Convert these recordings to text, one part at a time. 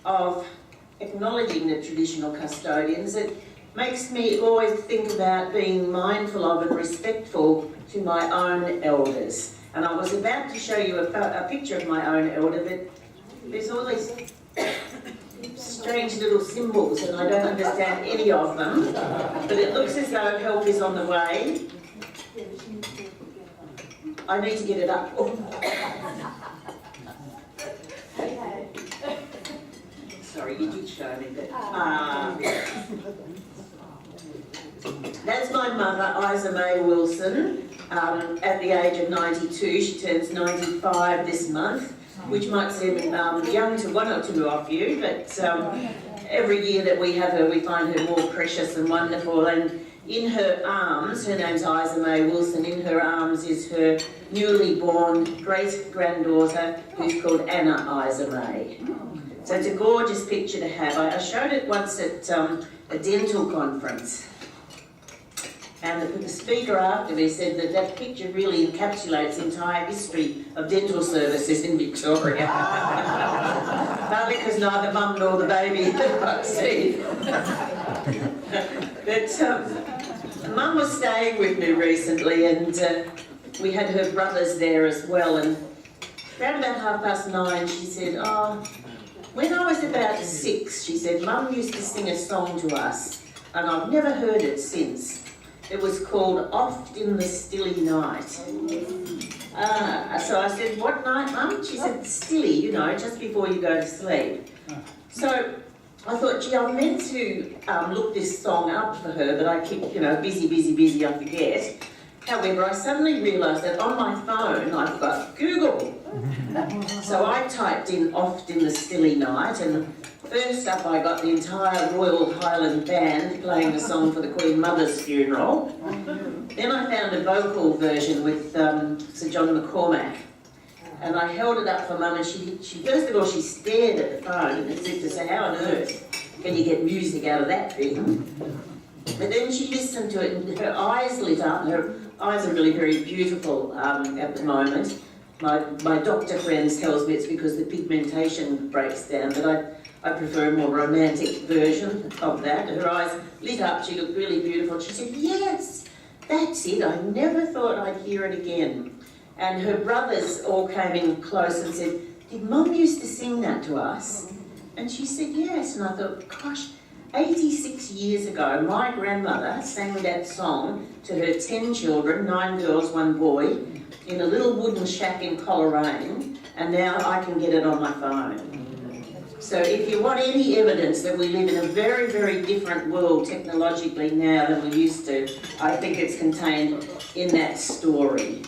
of acknowledging the traditional custodians, it makes me always think about being mindful of and respectful to my own elders. And I was about to show you a picture of my own elder, but there's all these strange little symbols and I don't understand any of them, but it looks as though help is on the way. I need to get it up. Oh. Sorry, you did show me that. That's my mother, Isa May Wilson, at the age of 92. She turns 95 this month, which might seem young to one or two of you, but every year that we have her, we find her more precious and wonderful. And in her arms, her name's Isa May Wilson, in her arms is her newly born great-granddaughter, who's called Anna Isa May. So it's a gorgeous picture to have. I showed it once at a dental conference. And the speaker after me said that that picture really encapsulates the entire history of dental services in Victoria. Partly because neither mum nor the baby got seen. But mum was staying with me recently and we had her brothers there as well. And around about 9:30 she said, "Oh, when I was about 6, she said, Mum used to sing a song to us and I've never heard it since. It was called Oft in the Stilly Night." So I said, "What night, Mum?" She said, "Stilly, you know, just before you go to sleep." So I thought, gee, I meant to look this song up for her, but I keep, busy, I forget. However, I suddenly realised that on my phone I've got Google. So I typed in Oft in the Stilly Night, and first up I got the entire Royal Highland Band playing the song for the Queen Mother's funeral. Then I found a vocal version with Sir John McCormack. And I held it up for Mum, and she first of all she stared at the phone as if to say, how on earth can you get music out of that thing? But then she listened to it and her eyes lit up, and her eyes are really very beautiful at the moment. My doctor friends tells me it's because the pigmentation breaks down, but I prefer a more romantic version of that. Her eyes lit up, she looked really beautiful. She said, "Yes, that's it, I never thought I'd hear it again." And her brothers all came in close and said, "Did Mum used to sing that to us?" And she said, "Yes." And I thought, gosh, 86 years ago, my grandmother sang that song to her 10 children, 9 girls, 1 boy, in a little wooden shack in Coleraine, and now I can get it on my phone. So if you want any evidence that we live in a very, very different world technologically now than we used to, I think it's contained in that story.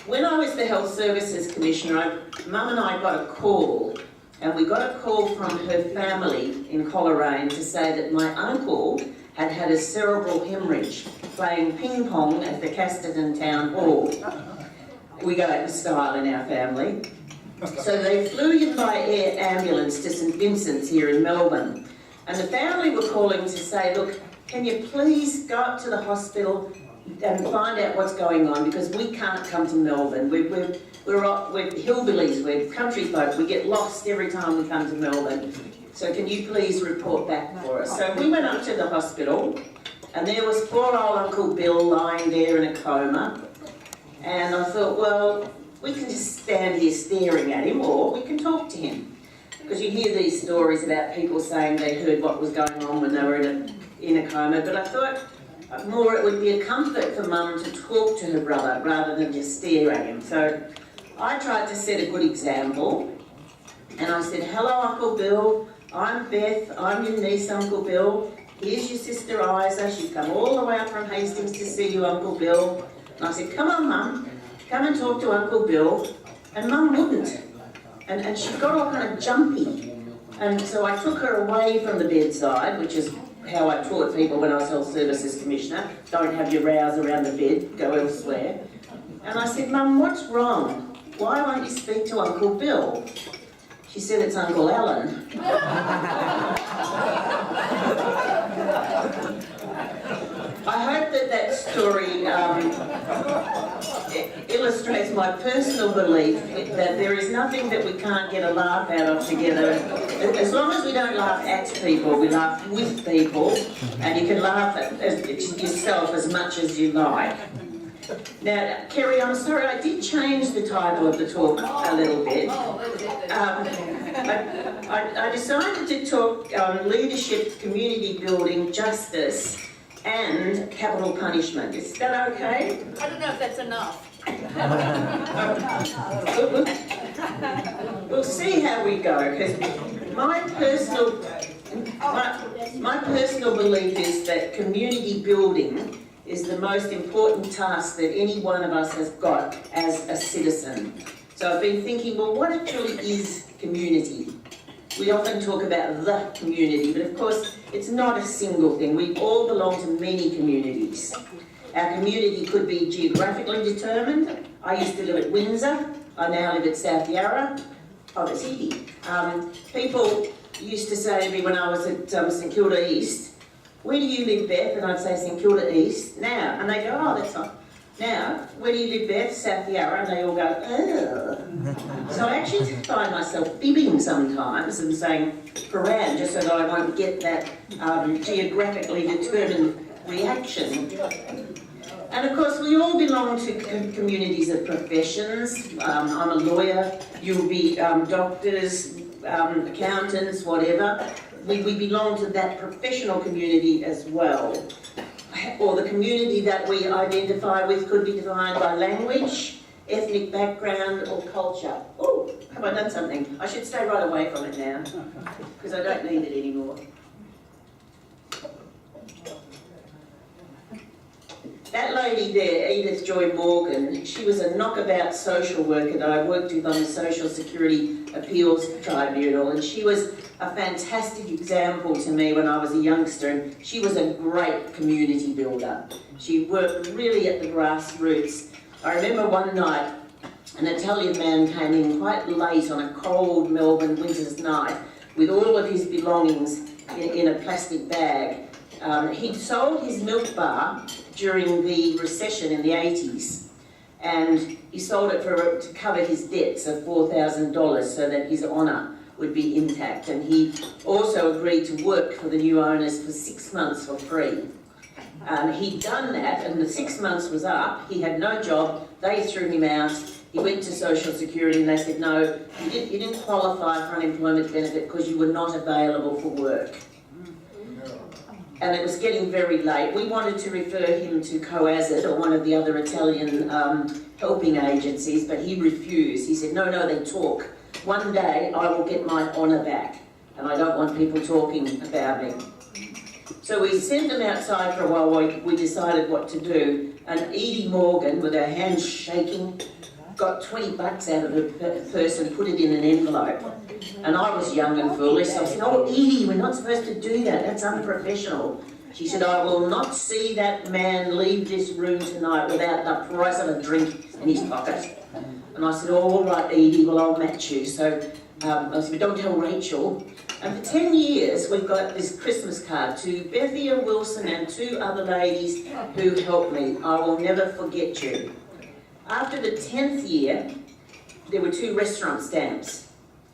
When I was the Health Services Commissioner, Mum and I got a call, and we got a call from her family in Coleraine to say that my uncle had had a cerebral hemorrhage playing ping pong at the Casterton Town Hall. We go out in style in our family. So they flew in by air ambulance to St Vincent's here in Melbourne. And the family were calling to say, "Look, can you please go up to the hospital and find out what's going on, because we can't come to Melbourne. We're hillbillies, we're country folk, we get lost every time we come to Melbourne. So can you please report back for us?" So we went up to the hospital, and there was poor old Uncle Bill lying there in a coma. And I thought, well, we can just stand here staring at him, or we can talk to him. Because you hear these stories about people saying they heard what was going on when they were in a coma, but I thought more it would be a comfort for Mum to talk to her brother rather than just stare at him. So I tried to set a good example, and I said, "Hello, Uncle Bill, I'm Beth, I'm your niece, Uncle Bill. Here's your sister Isa, she's come all the way up from Hastings to see you, Uncle Bill." And I said, "Come on, Mum, come and talk to Uncle Bill." And Mum wouldn't. And she got all kind of jumpy. And so I took her away from the bedside, which is how I taught people when I was Health Services Commissioner. Don't have your rows around the bed, go elsewhere. And I said, "Mum, what's wrong? Why won't you speak to Uncle Bill?" She said, "It's Uncle Alan." I hope that story illustrates my personal belief that there is nothing that we can't get a laugh out of together. As long as we don't laugh at people, we laugh with people, and you can laugh at yourself as much as you like. Now, Kerry, I'm sorry, I did change the title of the talk a little bit. I decided to talk on leadership, community building, justice, and capital punishment. Is that okay? I don't know if that's enough. We'll see how we go, because my personal belief is that community building is the most important task that any one of us has got as a citizen. So I've been thinking, well, what actually is community? We often talk about the community, but of course it's not a single thing. We all belong to many communities. Our community could be geographically determined. I used to live at Windsor. I now live at South Yarra. Oh, that's easy. People used to say to me when I was at St Kilda East, "Where do you live, Beth?" And I'd say St Kilda East. Now, and they go, "Oh, that's not." Now, "Where do you live, Beth?" South Yarra. And they all go, "Oh." So I actually find myself fibbing sometimes and saying Paran, just so that I won't get that geographically determined reaction. And of course, we all belong to communities of professions. I'm a lawyer, you'll be doctors, accountants, whatever. We belong to that professional community as well. Or the community that we identify with could be defined by language, ethnic background, or culture. Oh, have I done something? I should stay right away from it now, because I don't need it anymore. That lady there, Edith Joy Morgan, she was a knockabout social worker that I worked with on the Social Security Appeals Tribunal, and she was a fantastic example to me when I was a youngster, and she was a great community builder. She worked really at the grassroots. I remember one night, an Italian man came in quite late on a cold Melbourne winter's night with all of his belongings in a plastic bag. He'd sold his milk bar during the recession in the 80s, and he sold it to cover his debts of $4,000 so that his honour would be intact, and he also agreed to work for the new owners for 6 months for free. He'd done that, and the 6 months was up, he had no job, they threw him out, he went to Social Security and they said, no, you didn't qualify for unemployment benefit because you were not available for work. And it was getting very late. We wanted to refer him to COASIT or one of the other Italian helping agencies, but he refused. He said, no, they talk. One day I will get my honour back, and I don't want people talking about me. So we sent him outside for a while. We decided what to do, and Edie Morgan, with her hands shaking, got $20 out of her purse and put it in an envelope. And I was young and foolish, so I said, oh, Edie, we're not supposed to do that, that's unprofessional. She said, I will not see that man leave this room tonight without the price of a drink in his pocket. And I said, oh, all right, Edie, well, I'll match you. So I said, don't tell Rachel. And for 10 years, we've got this Christmas card to Bethia, Wilson, and 2 other ladies who helped me. I will never forget you. After the 10th year, there were 2 restaurant stamps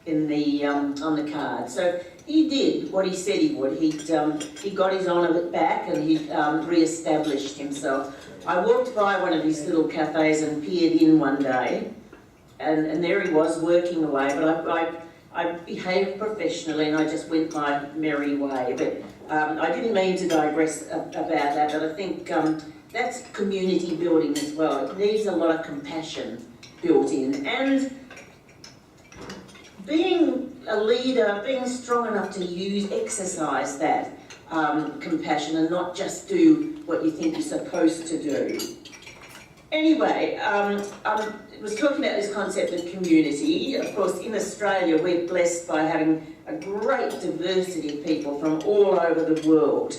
in the on the card. So he did what he said he would. He got his honour back, and he re-established himself. I walked by one of his little cafes and peered in one day, and there he was working away. But I behaved professionally, and I just went my merry way. But I didn't mean to digress about that. But I think that's community building as well. It needs a lot of compassion built in, and being a leader, being strong enough to exercise that compassion and not just do what you think you're supposed to do. Anyway, I was talking about this concept of community. Of course, in Australia, we're blessed by having a great diversity of people from all over the world.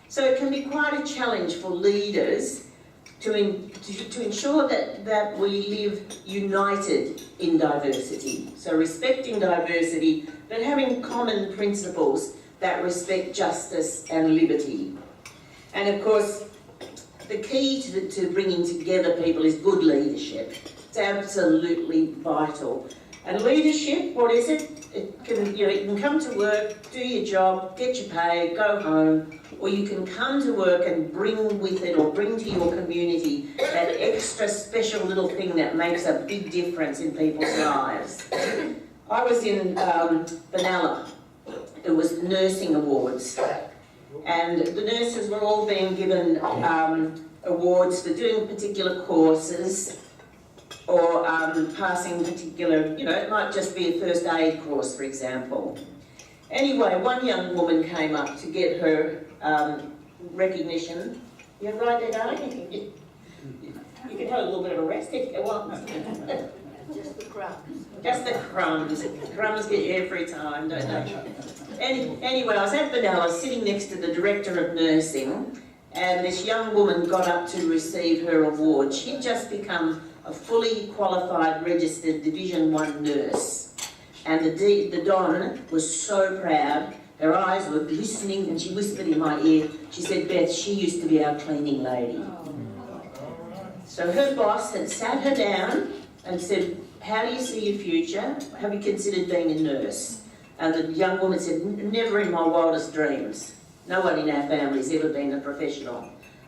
So it can be quite a challenge for leaders to ensure that we live united in diversity. So respecting diversity, but having common principles that respect justice and liberty. And of course, the key to bringing together people is good leadership. It's absolutely vital. And leadership, what is it? It can, you can come to work, do your job, get your pay, go home, or you can come to work and bring with it or bring to your community that extra special little thing that makes a big difference in people's lives. I was in Benalla. It was the nursing awards, and the nurses were all being given awards for doing particular courses or passing particular, it might just be a first aid course, for example. Anyway, one young woman came up to get her recognition. You're right there, darling? You can have a little bit of a rest if you want. Just the crumbs. Just the crumbs. Crumbs get you every time, don't they? Anyway, I was at Benalla sitting next to the Director of Nursing, and this young woman got up to receive her award. She'd just become a fully qualified registered Division 1 nurse. And the Don was so proud. Her eyes were glistening, and she whispered in my ear, she said, "Beth, she used to be our cleaning lady." So her boss had sat her down and said, "How do you see your future? Have you considered being a nurse?" And the young woman said, "Never in my wildest dreams. No one in our family's ever been a professional."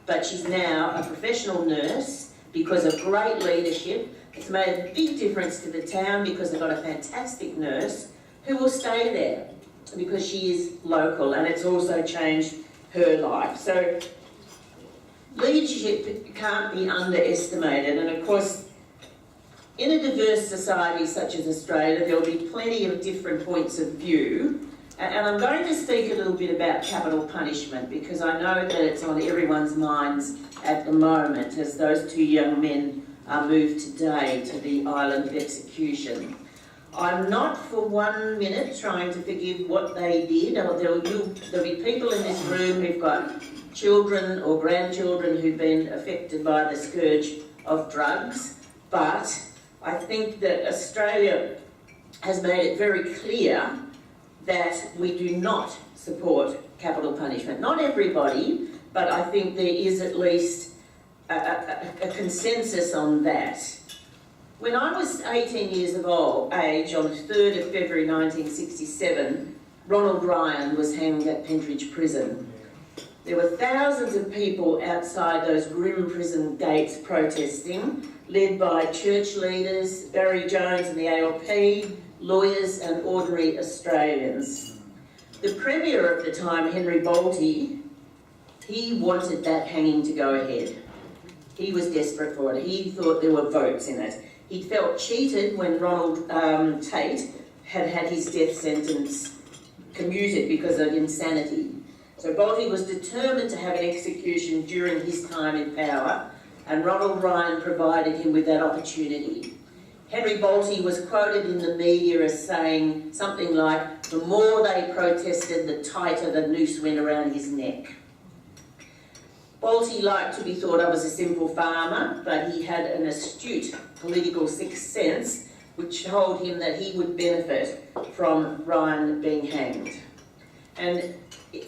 But she's now a professional nurse because of great leadership. It's made a big difference to the town because they've got a fantastic nurse who will stay there because she is local, and it's also changed her life. So leadership can't be underestimated, and of course in a diverse society such as Australia there will be plenty of different points of view, and I'm going to speak a little bit about capital punishment because I know that it's on everyone's minds at the moment as those two young men are moved today to the island of execution. I'm not for 1 minute trying to forgive what they did. There'll be people in this room who've got children or grandchildren who've been affected by the scourge of drugs, but I think that Australia has made it very clear that we do not support capital punishment. Not everybody, but I think there is at least a consensus on that. When I was 18 years of age, on the 3rd of February 1967, Ronald Ryan was hanged at Pentridge Prison. There were thousands of people outside those grim prison gates protesting, led by church leaders, Barry Jones and the ALP, lawyers and ordinary Australians. The Premier at the time, Henry Bolte, he wanted that hanging to go ahead. He was desperate for it. He thought there were votes in it. He felt cheated when Ronald Tate had his death sentence commuted because of insanity. So Bolte was determined to have an execution during his time in power, and Ronald Ryan provided him with that opportunity. Henry Bolte was quoted in the media as saying something like, "The more they protested, the tighter the noose went around his neck." Bolte liked to be thought of as a simple farmer, but he had an astute political sixth sense which told him that he would benefit from Ryan being hanged. And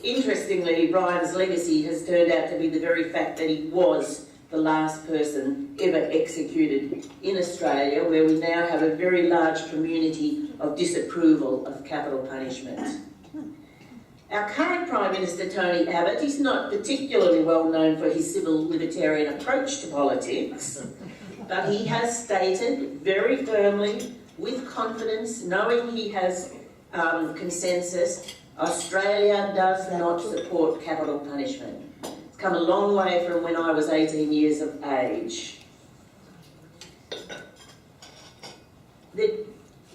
interestingly, Ryan's legacy has turned out to be the very fact that he was the last person ever executed in Australia, where we now have a very large community of disapproval of capital punishment. Our current Prime Minister, Tony Abbott, is not particularly well known for his civil libertarian approach to politics, but he has stated very firmly, with confidence, knowing he has consensus, Australia does not support capital punishment. It's come a long way from when I was 18 years of age.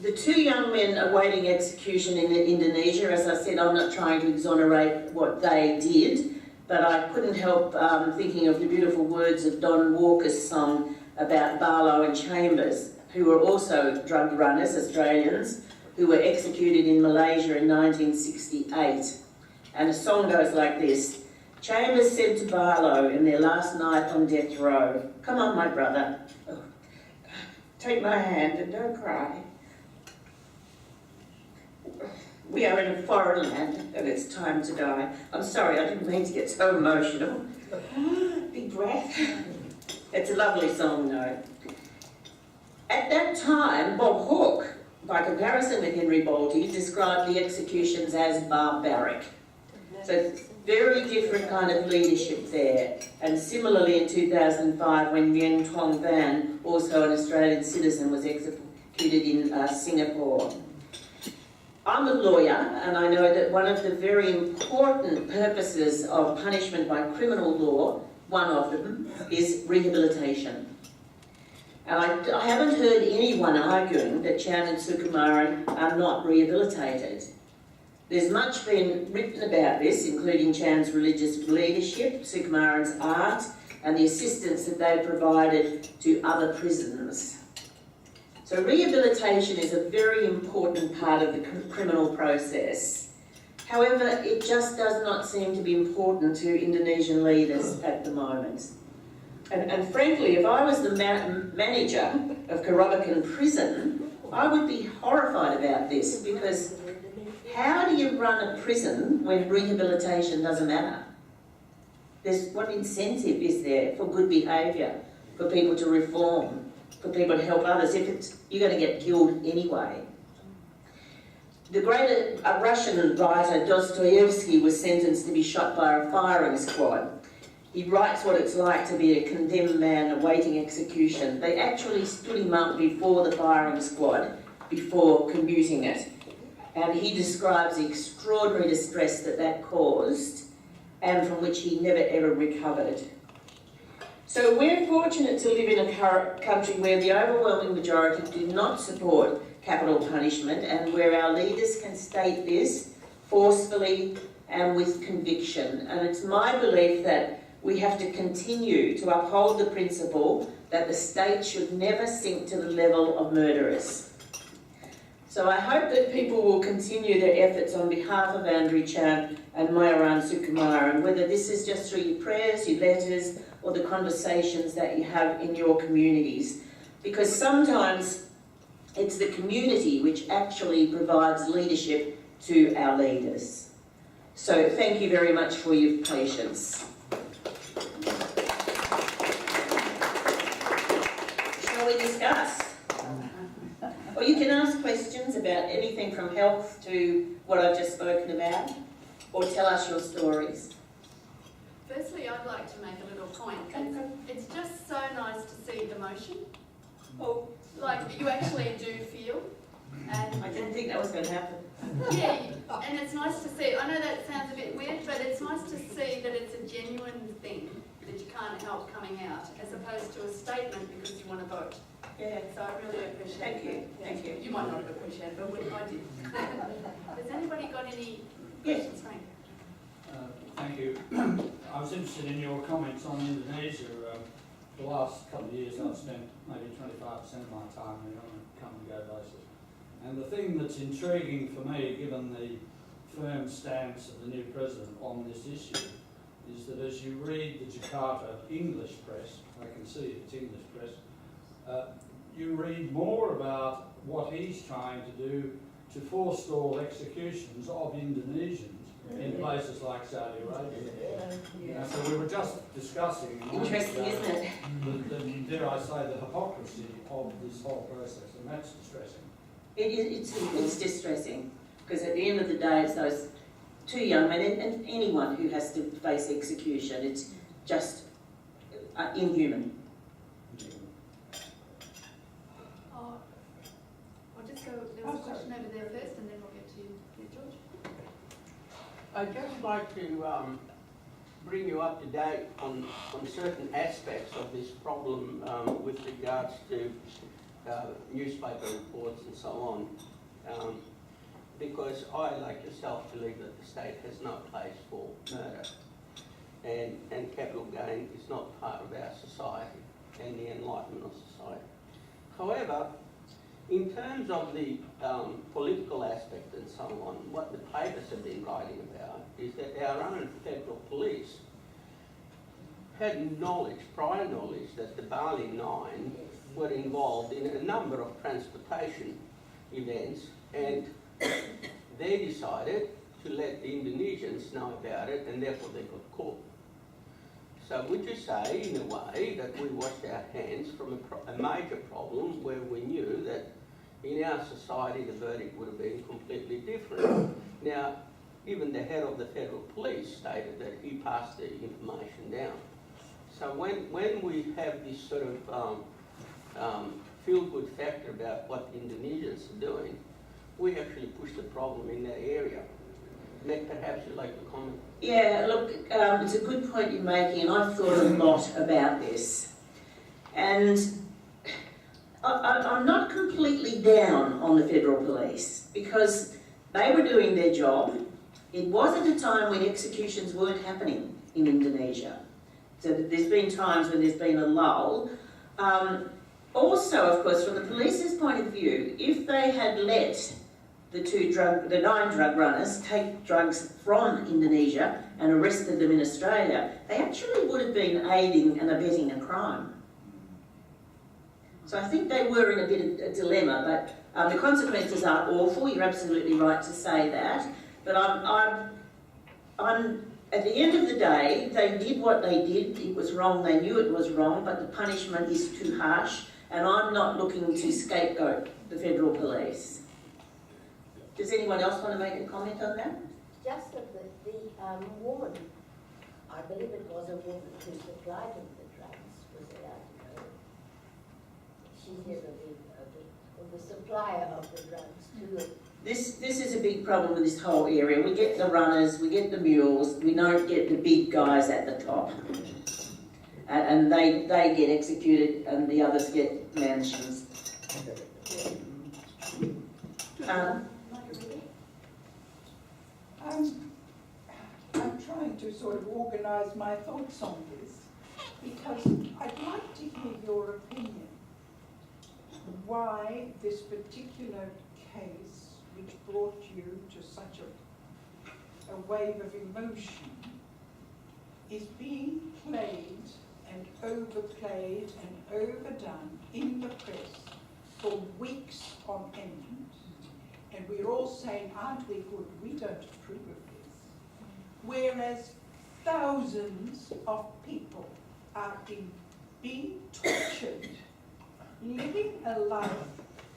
The two young men awaiting execution in Indonesia, as I said, I'm not trying to exonerate what they did, but I couldn't help thinking of the beautiful words of Don Walker's song about Barlow and Chambers, who were also drug runners, Australians, who were executed in Malaysia in 1968. And the song goes like this: Chambers said to Barlow in their last night on death row, "Come on, my brother, take my hand and don't cry. We are in a foreign land and it's time to die." I'm sorry, I didn't mean to get so emotional. Big breath. It's a lovely song, though. At that time, Bob Hawke, by comparison with Henry Bolte, described the executions as barbaric. So very different kind of leadership there. And similarly in 2005 when Nguyen Tuong Van, also an Australian citizen, was executed in Singapore. I'm a lawyer, and I know that one of the very important purposes of punishment by criminal law, one of them, is rehabilitation. And I haven't heard anyone arguing that Chan and Sukumaran are not rehabilitated. There's much been written about this, including Chan's religious leadership, Sukumaran's art, and the assistance that they provided to other prisons. So rehabilitation is a very important part of the criminal process. However, it just does not seem to be important to Indonesian leaders at the moment. And frankly, if I was the manager of Kerobokan prison, I would be horrified about this, because how do you run a prison when rehabilitation doesn't matter? What incentive is there for good behaviour, for people to reform, for people to help others, if you're going to get killed anyway? The great Russian writer Dostoevsky was sentenced to be shot by a firing squad. He writes what it's like to be a condemned man awaiting execution. They actually stood him up before the firing squad before commuting it. And he describes the extraordinary distress that caused, and from which he never ever recovered. So we're fortunate to live in a country where the overwhelming majority do not support capital punishment, and where our leaders can state this forcefully and with conviction. And it's my belief that we have to continue to uphold the principle that the state should never sink to the level of murderers. So I hope that people will continue their efforts on behalf of Andrew Chan and Mayoran Sukumaran, whether this is just through your prayers, your letters, or the conversations that you have in your communities. Because sometimes it's the community which actually provides leadership to our leaders. So thank you very much for your patience. Shall we discuss? Or you can ask questions about anything from health to what I've just spoken about, or tell us your stories. Firstly, I'd like to make a little point. It's just so nice to see emotion. Oh, Like, you actually do feel. And I didn't think that was going to happen. yeah, and it's nice to see. I know that sounds a bit weird, but it's nice to see that it's a genuine thing that you can't help coming out, as opposed to a statement because you want to vote. Yeah. So I really appreciate Thank you. that. Thank you. You might not have appreciated it, but I did. Has anybody got any questions, Frank? Thank you. I was interested in your comments on Indonesia. The last couple of years I've spent maybe 25% of my time there on a come-and-go basis. And the thing that's intriguing for me, given the firm stance of the new president on this issue, is that as you read the Jakarta English press, I can see it's English press, you read more about what he's trying to do to forestall executions of Indonesians in places like Saudi Arabia. So we were just discussing, Interesting, isn't it? dare I say, the hypocrisy of this whole process, and that's distressing. It's distressing, because at the end of the day it's those two young men and anyone who has to face execution. It's just inhuman. I'll just go, there was a question over there first and then we'll get to you, George. I'd just like to bring you up to date on certain aspects of this problem with regards to newspaper reports and so on, because I, like yourself, believe that the state has no place for murder, and capital gain is not part of our society and the enlightenment of society. However, in terms of the political aspect and so on, what the papers have been writing about is that our own federal police had knowledge, prior knowledge, that the Bali Nine were involved in a number of transportation events, and they decided to let the Indonesians know about it, and therefore they got caught. So would you say, in a way, that we washed our hands from a major problem where we knew that in our society the verdict would have been completely different? Now, even the head of the federal police stated that he passed the information down. So when we have this sort of feel-good factor about what the Indonesians are doing, we actually push the problem in that area. Meg, perhaps you'd like to comment? Yeah, look, it's a good point you're making, and I've thought a lot about this. And I'm not completely down on the federal police, because they were doing their job. It was at a time when executions weren't happening in Indonesia. So there's been times when there's been a lull. Also, of course, from the police's point of view, if they had let the 9 drug runners take drugs from Indonesia and arrested them in Australia, they actually would have been aiding and abetting a crime. So I think they were in a bit of a dilemma, but the consequences are awful. You're absolutely right to say that. But I'm at the end of the day, they did what they did. It was wrong. They knew it was wrong, but the punishment is too harsh. And I'm not looking to scapegoat the federal police. Does anyone else want to make a comment on that? Just that the woman, I believe it was a woman who supplied him the drugs, was allowed to go. She's the supplier of the drugs to them. This is a big problem with this whole area. We get the runners, we get the mules, we don't get the big guys at the top. And they get executed and the others get mansions. I'm trying to sort of organise my thoughts on this, because I'd like to hear your opinion. Why this particular case, which brought you to such a wave of emotion, is being played and overplayed and overdone in the press for weeks on end. And we're all saying, aren't we good? We don't approve of this. Whereas thousands of people are being tortured, living a life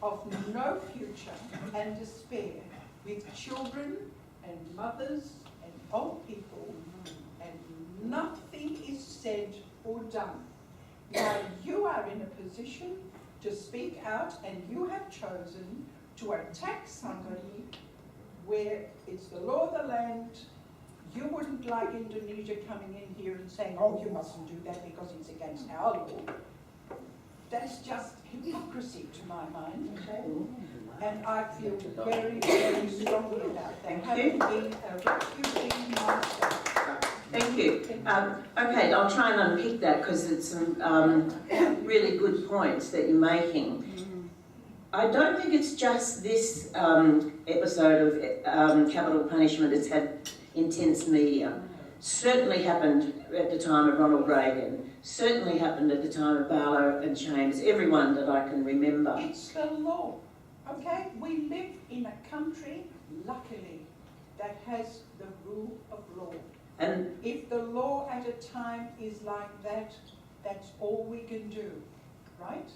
of no future and despair, with children and mothers and old people, and nothing is said or done. Now you are in a position to speak out, and you have chosen to attack somebody where it's the law of the land. You wouldn't like Indonesia coming in here and saying, oh, you mustn't do that because it's against our law. That's just hypocrisy to my mind. And I feel very, very strongly about that. Having been a refugee myself. Thank you. Okay, I'll try and unpick that, because it's some really good points that you're making. I don't think it's just this episode of capital punishment that's had intense media. Certainly happened at the time of Ronald Reagan. Certainly happened at the time of Barlow and Chambers. Everyone that I can remember. It's the law, okay? We live in a country, luckily, that has the rule of law. And if the law at a time is like that, that's all we can do, right?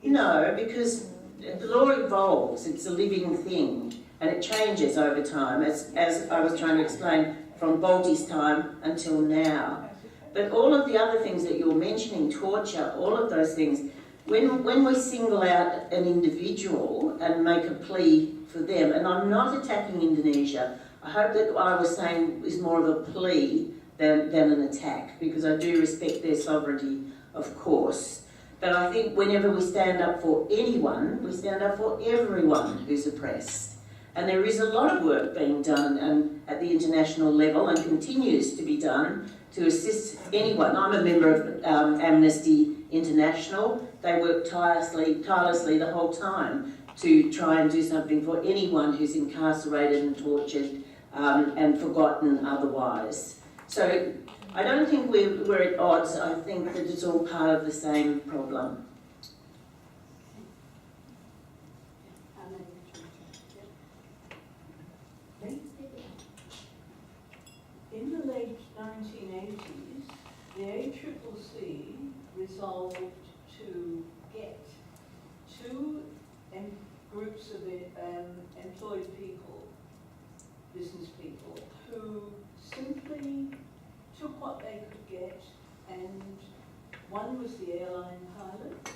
No, because the law evolves. It's a living thing, and it changes over time, as I was trying to explain, from Bolte's time until now. But all of the other things that you're mentioning, torture, all of those things, when we single out an individual and make a plea for them, and I'm not attacking Indonesia, I hope that what I was saying is more of a plea than an attack, because I do respect their sovereignty, of course. But I think whenever we stand up for anyone, we stand up for everyone who's oppressed. And there is a lot of work being done at the international level, and continues to be done, to assist anyone. I'm a member of Amnesty International. They work tirelessly the whole time to try and do something for anyone who's incarcerated and tortured and forgotten otherwise. So I don't think we're at odds. I think that it's all part of the same problem. In the late 1980s, the ACCC resolved to get two groups of employed people, business people, who simply took what they could get, and one was the airline pilot,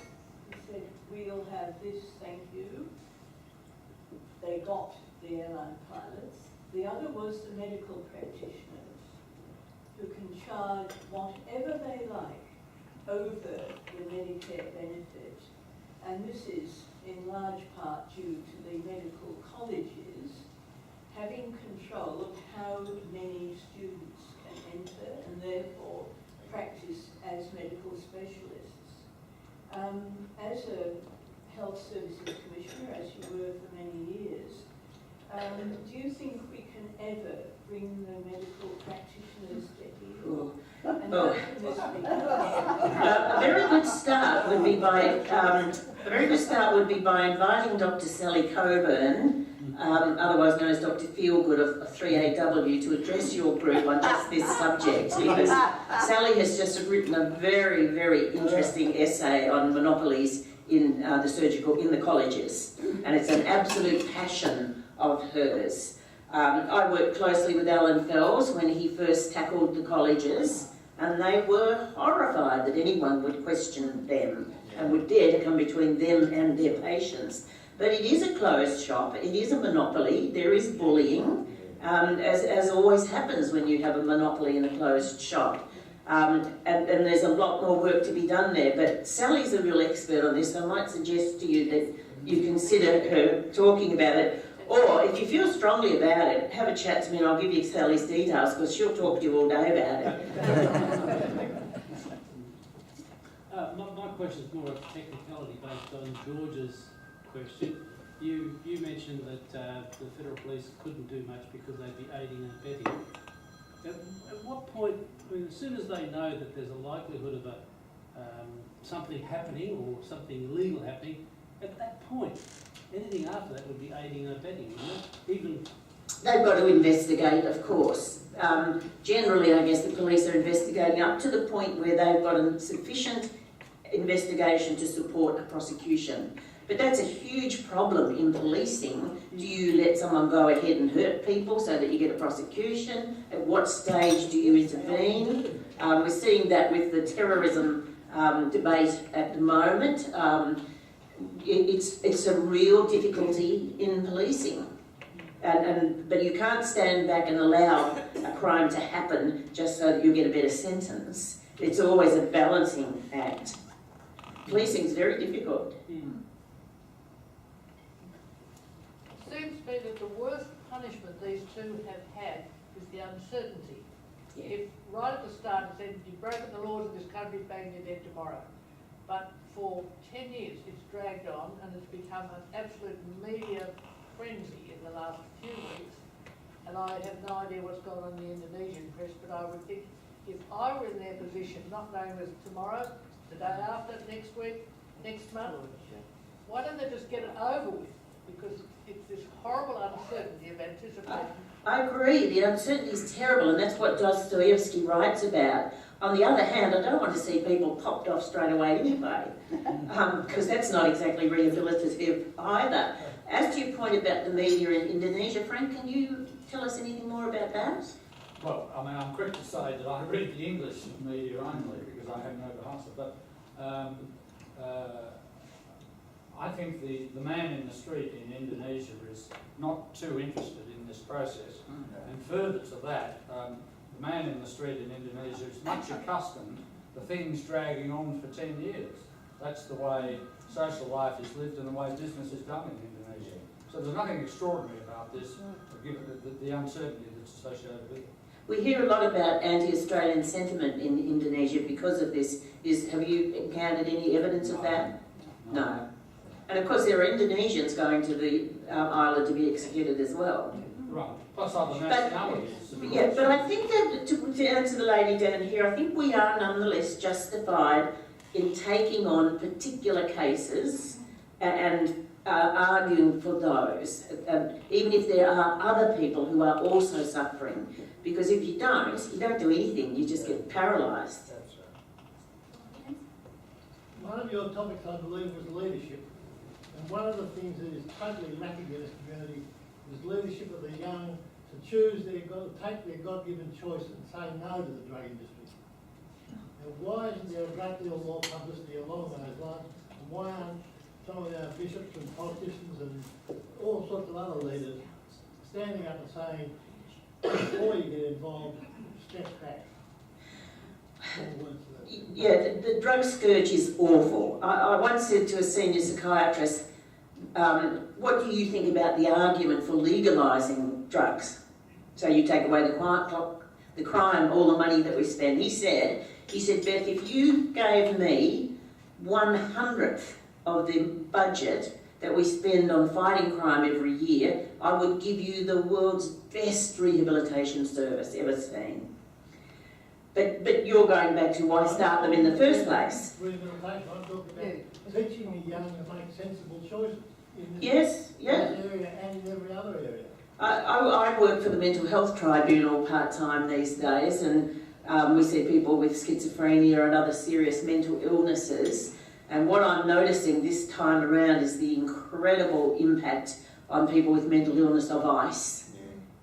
who said, we'll have this, thank you. They got the airline pilots. The other was the medical practitioners, who can charge whatever they like over the Medicare benefit. And this is in large part due to the medical colleges having control of how many students can enter and therefore practice as medical specialists. As a health services commissioner, as you were for many years, do you think we can ever bring the medical practitioners to heel? And how can this be done? A very good start would be by inviting Dr. Sally Coburn, otherwise known as Dr. Feelgood of 3AW, to address your group on just this subject, because Sally has just written a very, very interesting essay on monopolies in the colleges, and it's an absolute passion of hers. I worked closely with Alan Fells when he first tackled the colleges, and they were horrified that anyone would question them and would dare to come between them and their patients. But it is a closed shop, it is a monopoly, there is bullying, as always happens when you have a monopoly in a closed shop. And there's a lot more work to be done there, but Sally's a real expert on this, so I might suggest to you that you consider her talking about it. Or, if you feel strongly about it, have a chat to me and I'll give you Sally's details, because she'll talk to you all day about it. My question is more a technicality based on George's question. You mentioned that the federal police couldn't do much because they'd be aiding and abetting. At what point, I mean, as soon as they know that there's a likelihood of something happening or something illegal happening, at that point, anything after that would be aiding and abetting, even. They've got to investigate, of course. Generally, I guess the police are investigating up to the point where they've got a sufficient investigation to support a prosecution. But that's a huge problem in policing. Do you let someone go ahead and hurt people so that you get a prosecution? At what stage do you intervene? We're seeing that with the terrorism debate at the moment. It's a real difficulty in policing. But you can't stand back and allow a crime to happen just so that you get a better sentence. It's always a balancing act. Policing is very difficult. Seems to me that the worst punishment these two have had is the uncertainty. Yeah. If right at the start it said, you've broken the laws of this country, bang, you're dead tomorrow. But for 10 years it's dragged on and it's become an absolute media frenzy in the last few weeks. And I have no idea what's going on in the Indonesian press, but I would think if I were in their position, not knowing whether it's tomorrow, the day after, next week, next month, why don't they just get it over with? Because it's this horrible uncertainty of anticipation. I agree, the uncertainty is terrible, and that's what Dostoevsky writes about. On the other hand, I don't want to see people popped off straight away anyway, because that's not exactly rehabilitative either. As to your point about the media in Indonesia, Frank, can you tell us anything more about that? Well, I mean, I'm quick to say that I read the English media only because I have no Bahasa, but I think the man in the street in Indonesia is not too interested in this process. And further to that, the man in the street in Indonesia is much accustomed to things dragging on for 10 years. That's the way social life is lived and the way business is done in Indonesia. So there's nothing extraordinary about this, given the uncertainty that's associated with it. We hear a lot about anti-Australian sentiment in Indonesia because of this. Have you encountered any evidence of that? No. And of course there are Indonesians going to the island to be executed as well. Right, plus other nationalities. Yeah, but I think that to answer the lady down here, I think we are nonetheless justified in taking on particular cases and arguing for those, even if there are other people who are also suffering. Because if you don't do anything, you just get paralysed. one of your topics, I believe, was leadership. And one of the things that is totally lacking in this community is leadership of the young to choose take their God-given choice and say no to the drug industry. Now, why isn't there a great deal more publicity along those lines? And why aren't some of our bishops and politicians and all sorts of other leaders standing up and saying, before you get involved, step back? Yeah, the drug scourge is awful. I once said to a senior psychiatrist, what do you think about the argument for legalising drugs? So you take away the crime, all the money that we spend. He said, Beth, if you gave me 1/100th of the budget that we spend on fighting crime every year, I would give you the world's best rehabilitation service ever seen. But you're going back to why start them in the first place. Rehabilitation, I'm talking about teaching the young to make sensible choices in Yes, yeah. this area and in every other area. I work for the Mental Health Tribunal part-time these days, and we see people with schizophrenia and other serious mental illnesses. And what I'm noticing this time around is the incredible impact on people with mental illness of ice.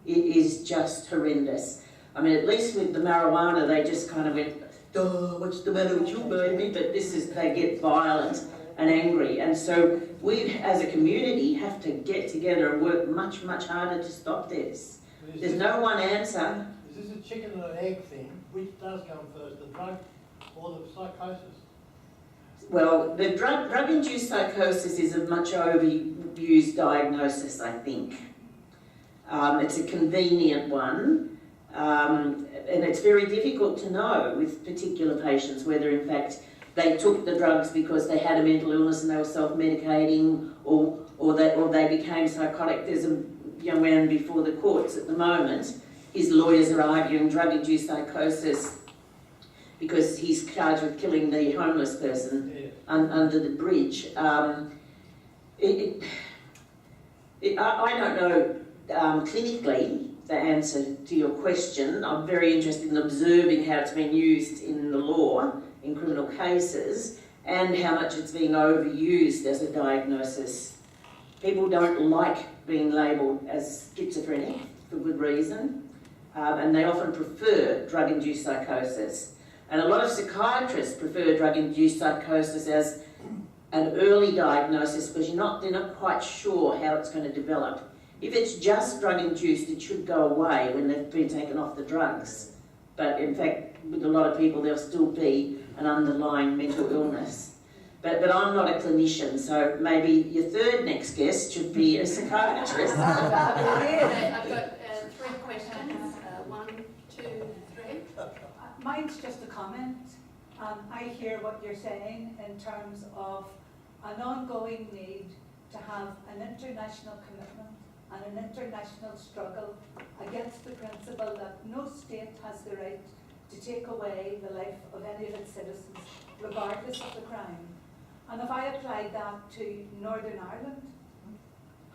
Yeah. It is just horrendous. I mean, at least with the marijuana, they just kind of went, "Oh, what's the matter with you, baby?" But they get violent and angry. And so we, as a community, have to get together and work much, much harder to stop this. There's no one answer. Is this a chicken and an egg thing? Which does come first, the drug or the psychosis? Well, the drug-induced psychosis is a much overused diagnosis, I think. It's a convenient one, and it's very difficult to know with particular patients whether, in fact, they took the drugs because they had a mental illness and they were self-medicating, or they became psychotic. There's a young man before the courts at the moment. His lawyers are arguing drug-induced psychosis because he's charged with killing the homeless person under the bridge. I don't know clinically the answer to your question. I'm very interested in observing how it's been used in the law, in criminal cases, and how much it's being overused as a diagnosis. People don't like being labelled as schizophrenic for good reason, and they often prefer drug-induced psychosis. And a lot of psychiatrists prefer drug-induced psychosis as an early diagnosis because they're not quite sure how it's going to develop. If it's just drug-induced, it should go away when they've been taken off the drugs. But in fact, with a lot of people, there'll still be an underlying mental illness. But I'm not a clinician, so maybe your third next guest should be a psychiatrist. I've got 3 questions. 1, 2, 3. Mine's just a comment. I hear what you're saying in terms of an ongoing need to have an international commitment and an international struggle against the principle that no state has the right to take away the life of any of its citizens, regardless of the crime. And if I applied that to Northern Ireland,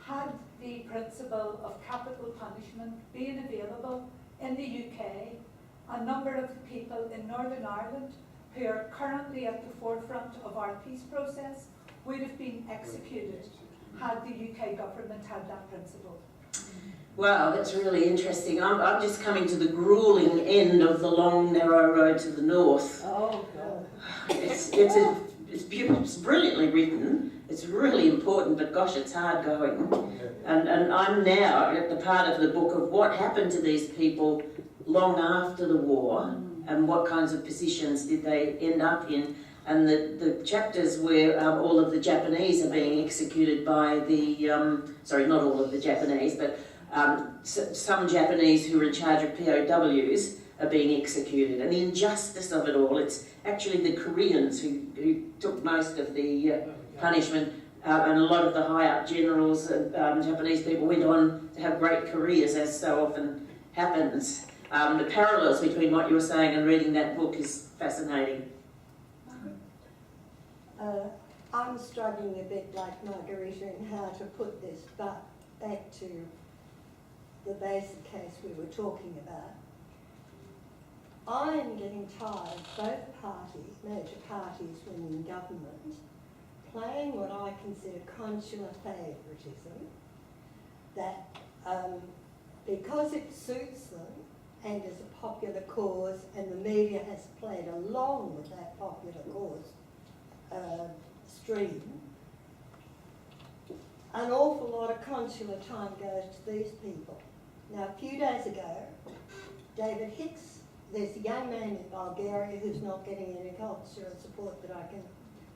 had the principle of capital punishment been available in the UK, a number of the people in Northern Ireland who are currently at the forefront of our peace process would have been executed had the UK government had that principle. Wow, that's really interesting. I'm just coming to the gruelling end of the long, narrow road to the north. Oh, God. It's brilliantly written. It's really important, but gosh, it's hard going. And I'm now at the part of the book of what happened to these people long after the war and what kinds of positions did they end up in. And the chapters where all of the Japanese are being executed by the, sorry, not all of the Japanese, but some Japanese who are in charge of POWs are being executed. And the injustice of it all, it's actually the Koreans who took most of the punishment, and a lot of the high-up generals and Japanese people went on to have great careers, as so often happens. The parallels between what you were saying and reading that book is fascinating. I'm struggling a bit like Margarita in how to put this back to the basic case we were talking about. I am getting tired of both parties, major parties when in government, playing what I consider consular favouritism, that because it suits them and is a popular cause, and the media has played along with that popular cause stream, an awful lot of consular time goes to these people. Now, a few days ago, David Hicks, there's a young man in Bulgaria who's not getting any cultural support that I can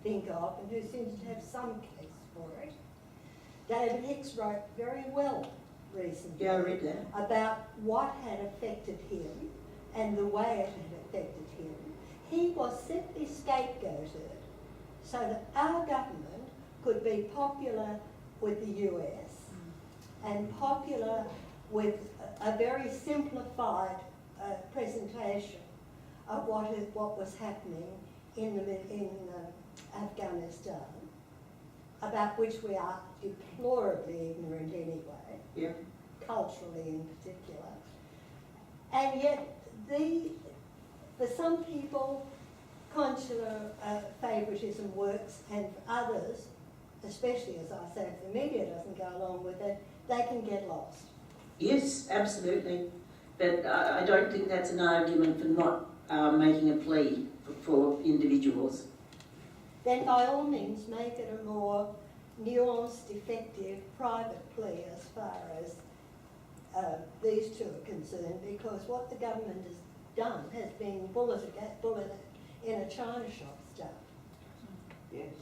think of, and who seems to have some case for it. David Hicks wrote very well recently Yeah, I read that. about what had affected him and the way it had affected him. He was simply scapegoated so that our government could be popular with the US and popular with a very simplified presentation of what was happening in Afghanistan, about which we are deplorably ignorant anyway, Yeah. culturally in particular. And yet, for some people, consular favouritism works, and for others, especially as I say, if the media doesn't go along with it, they can get lost. Yes, absolutely. But I don't think that's an argument for not making a plea for individuals. Then by all means make it a more nuanced, effective, private plea as far as these two are concerned, because what the government has done has been bullet in a china shop stuff. Yes.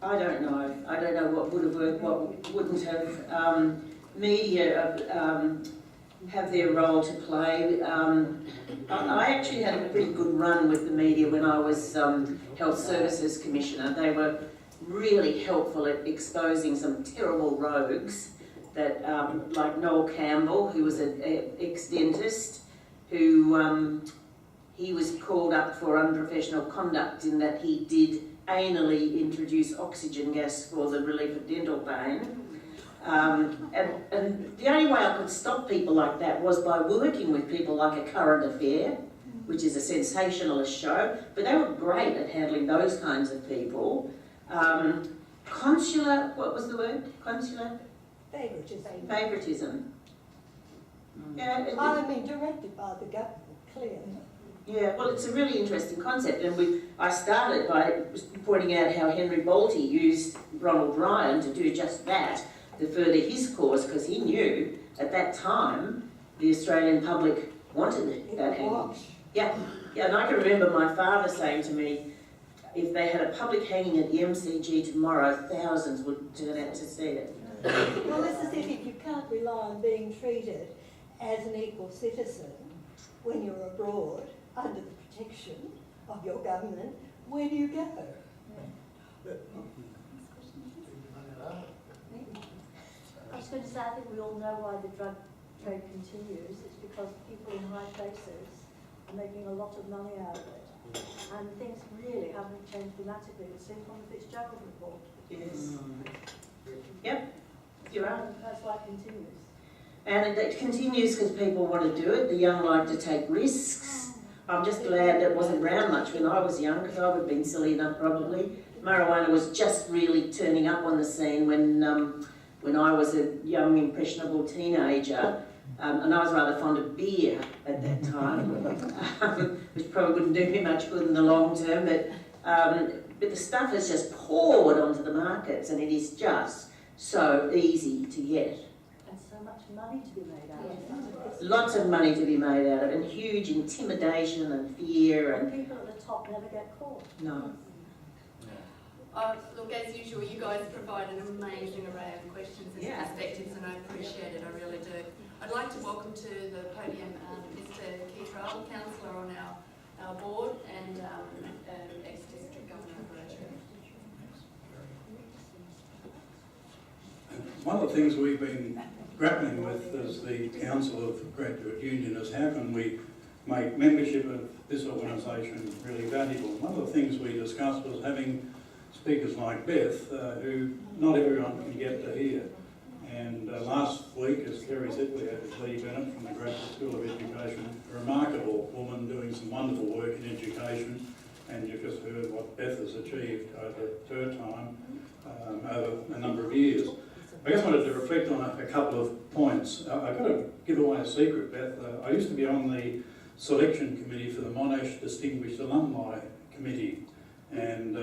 I don't know. I don't know what would have worked, what wouldn't have. Media have their role to play. I actually had a pretty good run with the media when I was Health Services Commissioner. They were really helpful at exposing some terrible rogues that, like Noel Campbell, who was an ex-dentist, who he was called up for unprofessional conduct in that he did anally introduce oxygen gas for the relief of dental pain. And the only way I could stop people like that was by working with people like A Current Affair, which is a sensationalist show, but they were great at handling those kinds of people. Consular, what was the word? Consular? Favouritism. Yeah, I mean, directed by the government, clearly. yeah, well, it's a really interesting concept, and I started by pointing out how Henry Bolte used Ronald Ryan to do just that, to further his cause, because he knew at that time the Australian public wanted that hanging. Yeah, and I can remember my father saying to me, if they had a public hanging at the MCG tomorrow, thousands would turn out to see it. Well, this is it. If you can't rely on being treated as an equal citizen when you're abroad under the protection of your government, where do you go? I was going to say, I think we all know why the drug trade continues. It's because people in high places are making a lot of money out of it. And things really haven't changed dramatically. It's seen from the Fitzgerald report. Yes. Yep, you're right. That's why it continues. And it continues because people want to do it. The young like to take risks. I'm just glad that wasn't around much when I was young, because I would have been silly enough probably. Marijuana was just really turning up on the scene when I was a young, impressionable teenager. And I was rather fond of beer at that time, which probably wouldn't do me much good in the long term, but the stuff is just poured onto the markets, and it is just so easy to get. And so much money to be made out of it. Lots of money to be made out of it, and huge intimidation and fear. And people at the top never get caught. No. Look, as usual, you guys provide an amazing array of questions and perspectives, and I appreciate it, I really do. I'd like to welcome to the podium Mr. Keith Rowell, Councillor on our board, and ex-District Governor of Rotary. One of the things we've been grappling with as the Council of Graduate Union is how can we make membership of this organisation really valuable. One of the things we discussed was having speakers like Beth, who not everyone can get to hear. And last week, as Kerry said, we had Lee Bennett from the Graduate School of Education, a remarkable woman doing some wonderful work in education. And you've just heard what Beth has achieved over her time, over a number of years. I just wanted to reflect on a couple of points. I've got to give away a secret, Beth. I used to be on the selection committee for the Monash Distinguished Alumni Committee. And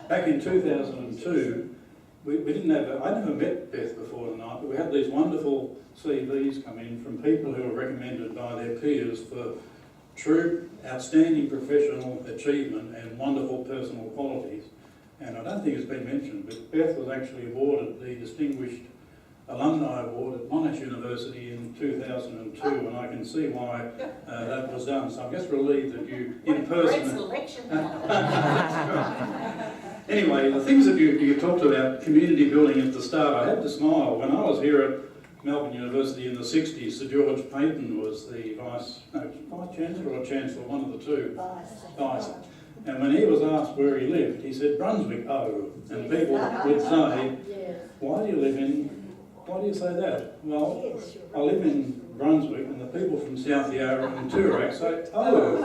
back in 2002, we didn't have, I never met Beth before tonight, but we had these wonderful CVs come in from people who were recommended by their peers for true, outstanding professional achievement and wonderful personal qualities. And I don't think it's been mentioned, but Beth was actually awarded the Distinguished Alumni Award at Monash University in 2002, and I can see why that was done. So I'm just relieved that you, in person... Great selection. Anyway, the things that you talked about, community building at the start, I had to smile. When I was here at Melbourne University in the 60s, Sir George Payton was the Vice-Chancellor or Chancellor, one of the two. Vice. And when he was asked where he lived, he said, Brunswick, oh. And people would say, why do you say that? Well, I live in Brunswick and the people from South Yarra and Toorak say, oh.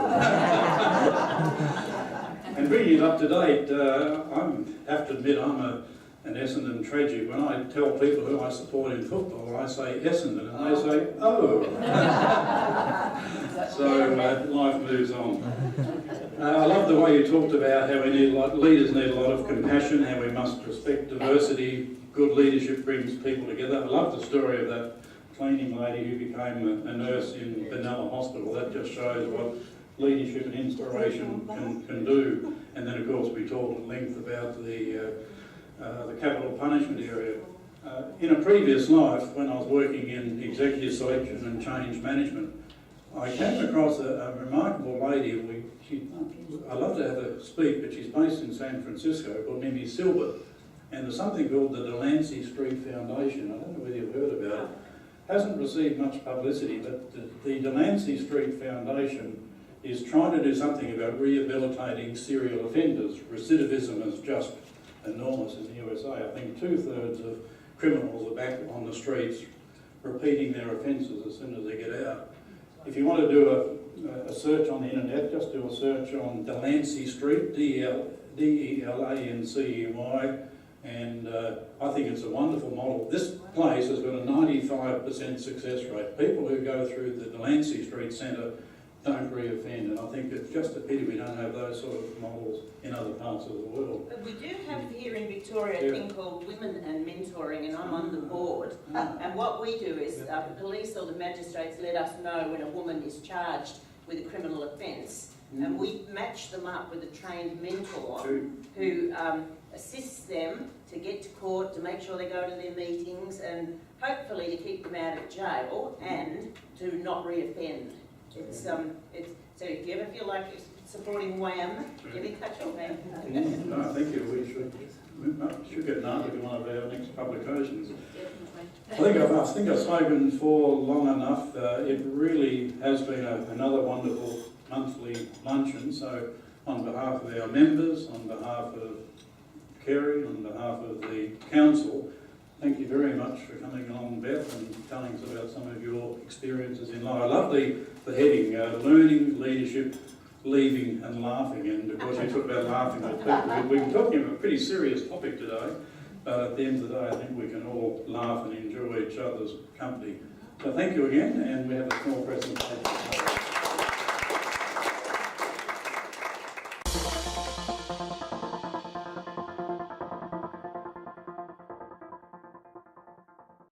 And bringing it up to date, I have to admit I'm an Essendon tragic. When I tell people who I support in football, I say Essendon and they say, oh. So life moves on. I love the way you talked about how we need, leaders need a lot of compassion, how we must respect diversity. Good leadership brings people together. I love the story of that cleaning lady who became a nurse in Benalla Hospital. That just shows what leadership and inspiration can do. And then, of course, we talked at length about the capital punishment area. In a previous life, when I was working in executive selection and change management, I came across a remarkable lady. I'd love to have her speak, but she's based in San Francisco, called Mimi Silbert. And there's something called the Delancey Street Foundation. I don't know whether you've heard about it. Hasn't received much publicity, but the Delancey Street Foundation is trying to do something about rehabilitating serial offenders. Recidivism is just enormous in the USA. I think 2/3 of criminals are back on the streets repeating their offences as soon as they get out. If you want to do a search on the internet, just do a search on Delancey Street, D-E-L-A-N-C-E-Y, and I think it's a wonderful model. This place has got a 95% success rate. People who go through the Delancey Street Centre don't re-offend, and I think it's just a pity we don't have those sort of models in other parts of the world. But we do have here in Victoria a thing called Women and Mentoring, and I'm on the board. And what we do is the police or the magistrates let us know when a woman is charged with a criminal offence, and we match them up with a trained mentor who assists them to get to court, to make sure they go to their meetings, and hopefully to keep them out of jail and to not re-offend. So if you ever feel like you're supporting Wham, get in touch with me. No, thank you. We should get an article in one of our next publications. I think I've spoken for long enough. It really has been another wonderful monthly luncheon. So on behalf of our members, on behalf of Kerry, on behalf of the council, thank you very much for coming along, Beth, and telling us about some of your experiences in life. I love the heading, learning, leadership, leaving and laughing. And of course you talk about laughing with people. We've been talking about a pretty serious topic today, but at the end of the day I think we can all laugh and enjoy each other's company. So thank you again, and we have a small presentation.